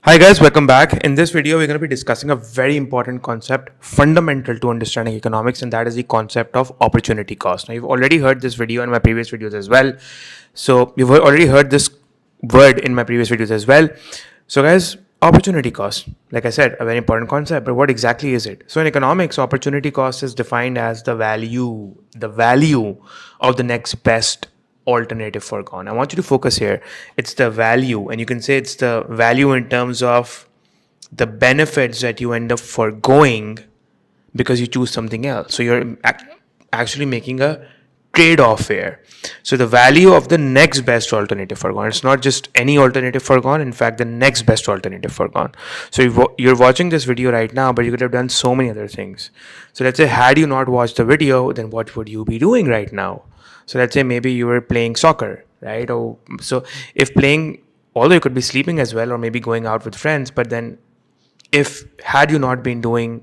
Hi guys, welcome back. In this video, we're going to be discussing a very important concept, fundamental to understanding economics, and that is the concept of opportunity cost. Now, you've already heard this video in my previous videos as well. So, you've already heard this word in my previous videos as well. So, guys, opportunity cost, like I said, a very important concept, but what exactly is it? So, in economics, opportunity cost is defined as the value of the next best alternative foregone. I want you to focus here. It's the value, and you can say it's the value in terms of the benefits that you end up foregoing because you choose something else. So you're actually making a trade off here. So the value of the next best alternative foregone. It's not just any alternative foregone. In fact, the next best alternative foregone. So you're watching this video right now, but you could have done so many other things. So let's say, had you not watched the video, then what would you be doing right now? So let's say maybe you were playing soccer, right? Or so if playing, although you could be sleeping as well, or maybe going out with friends, but then if had you not been watching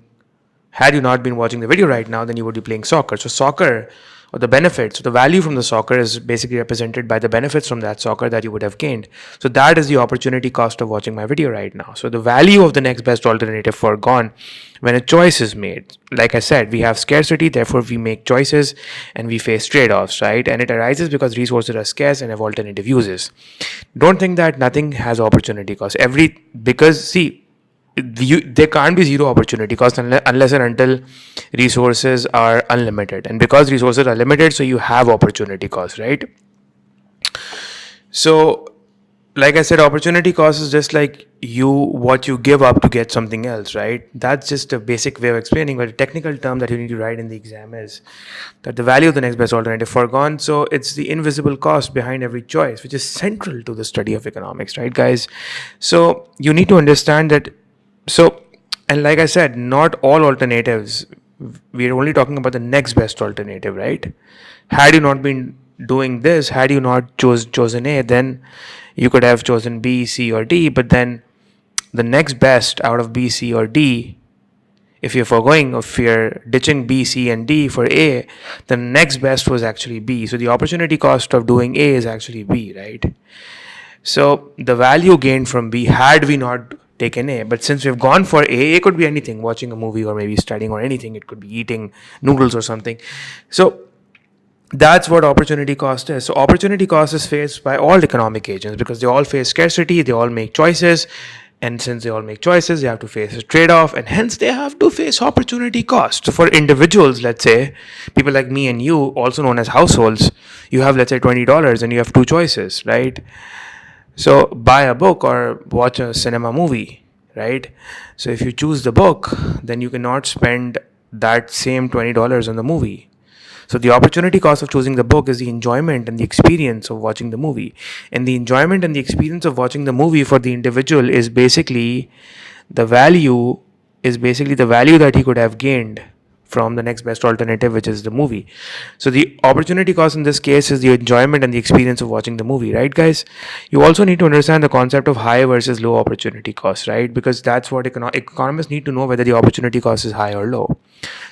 the video right now, then you would be playing soccer. So soccer, or the benefits, so the value from the soccer is basically represented by the benefits from that soccer that you would have gained. So that is the opportunity cost of watching my video right now. So the value of the next best alternative foregone when a choice is made. Like I said, we have scarcity, therefore we make choices and we face trade-offs, right? And it arises because resources are scarce and have alternative uses. Don't think that nothing has opportunity cost. Because see, there can't be zero opportunity cost unless and until resources are unlimited, and because resources are limited, so you have opportunity cost, right? So like I said, opportunity cost is just like what you give up to get something else, right? That's just a basic way of explaining, but a technical term that you need to write in the exam is that the value of the next best alternative foregone. So it's the invisible cost behind every choice, which is central to the study of economics, right, guys? So you need to understand that. So, and like I said, not all alternatives, we're only talking about the next best alternative, right? Had you not been doing this, had you not chosen A, then you could have chosen B, C, or D, but then the next best out of B, C, or D, if you're ditching B, C, and D for A, the next best was actually B. So the opportunity cost of doing A is actually B, right? So the value gained from B, had we not taken A, but since we've gone for A could be anything, watching a movie or maybe studying or anything. It could be eating noodles or something. So that's what opportunity cost is. So opportunity cost is faced by all economic agents because they all face scarcity, they all make choices, and since they all make choices, they have to face a trade-off, and hence they have to face opportunity cost. So for individuals, let's say people like me and you, also known as households, you have, let's say, $20 and you have two choices, right? So buy a book or watch a cinema movie, right? So if you choose the book, then you cannot spend that same $20 on the movie. So the opportunity cost of choosing the book is the enjoyment and the experience of watching the movie. And the enjoyment and the experience of watching the movie for the individual is basically the value that he could have gained from the next best alternative, which is the movie. So the opportunity cost in this case is the enjoyment and the experience of watching the movie, right, guys? You also need to understand the concept of high versus low opportunity cost, right? Because that's what economists need to know, whether the opportunity cost is high or low.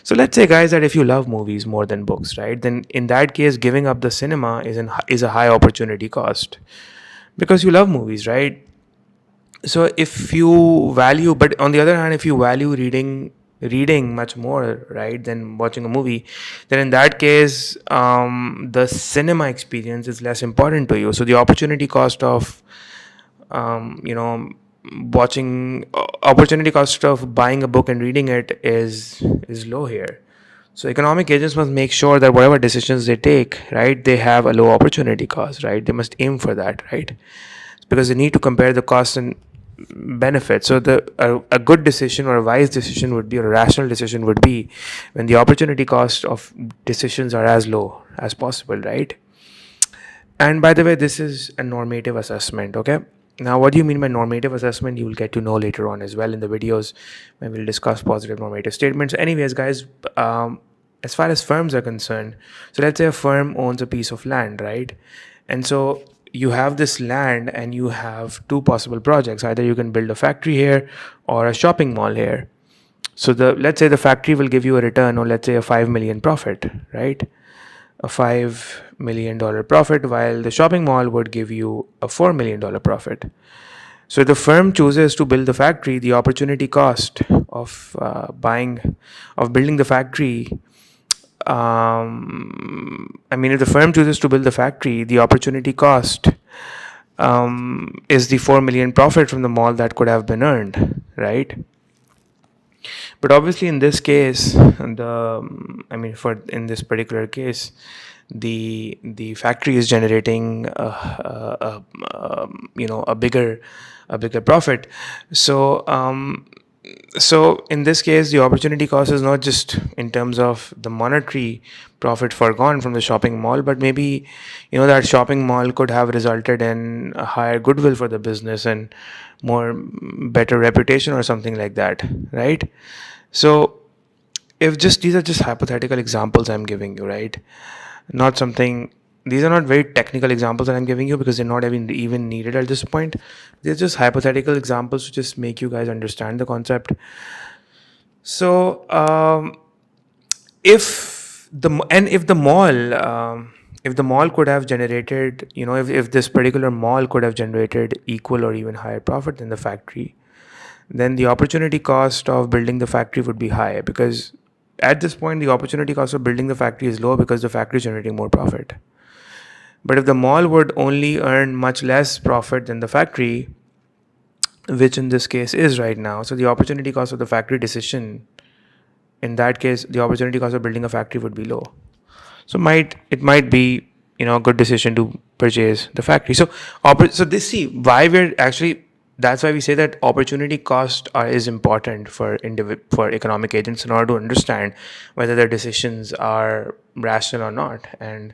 So let's say, guys, that if you love movies more than books, right, then in that case, giving up the cinema is a high opportunity cost because you love movies, right? So if you value, but on the other hand, if you value reading much more, right, than watching a movie, then in that case, the cinema experience is less important to you. So the opportunity cost of watching opportunity cost of buying a book and reading it is low here. So economic agents must make sure that whatever decisions they take, right, they have a low opportunity cost, right? They must aim for that, right? Because they need to compare the costs and benefits. So a good decision or a wise decision would be, or a rational decision would be, when the opportunity cost of decisions are as low as possible, right? And by the way, this is a normative assessment, okay? Now, what do you mean by normative assessment? You will get to know later on as well in the videos when we'll discuss positive normative statements. Anyways, guys, as far as firms are concerned, so let's say a firm owns a piece of land, right? And so you have this land and you have two possible projects. Either you can build a factory here or a shopping mall here. So let's say the factory will give you a return, or let's say a 5 million profit, right? A $5 million profit, while the shopping mall would give you a $4 million profit. So if the firm chooses to build the factory, the opportunity cost of building the factory, if the firm chooses to build the factory, the opportunity cost is the 4 million profit from the mall that could have been earned, right? But obviously, in this case, for in this particular case, the factory is generating a bigger profit. So in this case, the opportunity cost is not just in terms of the monetary profit forgone from the shopping mall, but maybe that shopping mall could have resulted in a higher goodwill for the business and more better reputation or something like that, right? So if just these are just hypothetical examples I'm giving you, right? Not something. These are not very technical examples that I'm giving you because they're not even needed at this point. They're just hypothetical examples to just make you guys understand the concept. So if the mall could have generated, if this particular mall could have generated equal or even higher profit than the factory, then the opportunity cost of building the factory would be high, because at this point the opportunity cost of building the factory is low because the factory is generating more profit. But if the mall would only earn much less profit than the factory, which in this case is right now, so the opportunity cost of the factory decision, in that case the opportunity cost of building a factory would be low. So it might be a good decision to purchase the factory. So this, see why we're actually, that's why we say that opportunity cost is important for for economic agents in order to understand whether their decisions are rational or not, and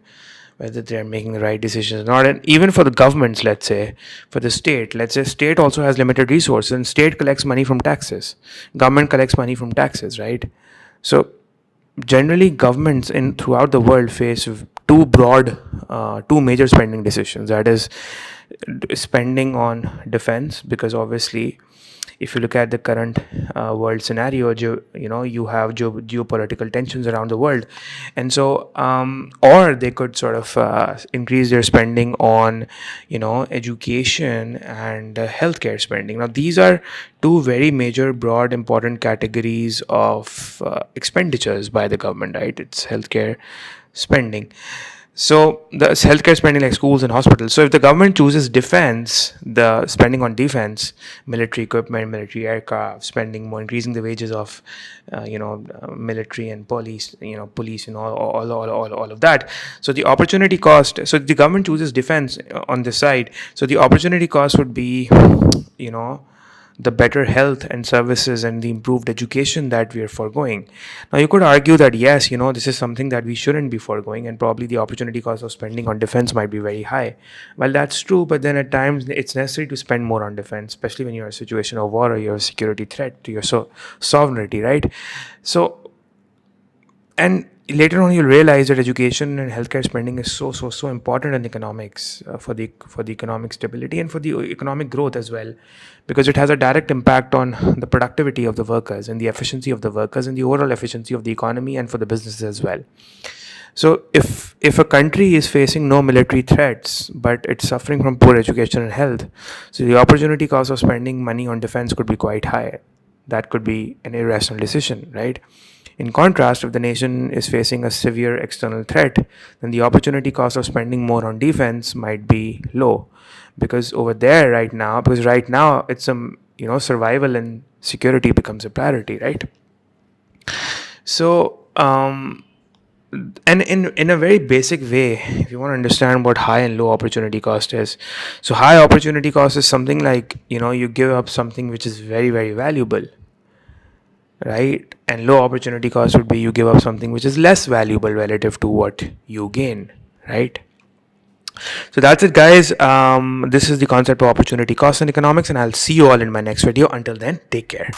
whether they're making the right decisions or not. And even for the governments, let's say for the state, let's say state also has limited resources, and state collects money from taxes, government collects money from taxes, right? So generally governments in throughout the world face two major spending decisions. That is spending on defense, because obviously if you look at the current world scenario, you have geopolitical tensions around the world, and so or they could sort of increase their spending on education and healthcare spending. Now these are two very major, broad, important categories of expenditures by the government, right? It's healthcare spending. So the healthcare spending, like schools and hospitals. So if the government chooses defense, the spending on defense, military equipment, military aircraft, spending more, increasing the wages of, military and police, police and all of that. So the opportunity cost. So the government chooses defense on this side. So the opportunity cost would be, the better health and services and the improved education that we are foregoing. Now, you could argue that yes, this is something that we shouldn't be foregoing, and probably the opportunity cost of spending on defense might be very high. Well, that's true, but then at times it's necessary to spend more on defense, especially when you're in a situation of war or you're a security threat to your sovereignty, right? So, and later on you'll realize that education and healthcare spending is so important in economics, for the economic stability and for the economic growth as well, because it has a direct impact on the productivity of the workers and the efficiency of the workers and the overall efficiency of the economy and for the businesses as well. So if a country is facing no military threats but it's suffering from poor education and health, so the opportunity cost of spending money on defense could be quite high. That could be an irrational decision, right? In contrast, if the nation is facing a severe external threat, then the opportunity cost of spending more on defense might be low, because right now it's survival and security becomes a priority, right? So and in a very basic way, if you want to understand what high and low opportunity cost is, so high opportunity cost is something like, you give up something which is very, very valuable, right? And low opportunity cost would be you give up something which is less valuable relative to what you gain, right? So that's it, guys. This is the concept of opportunity cost in economics, and I'll see you all in my next video. Until then, take care.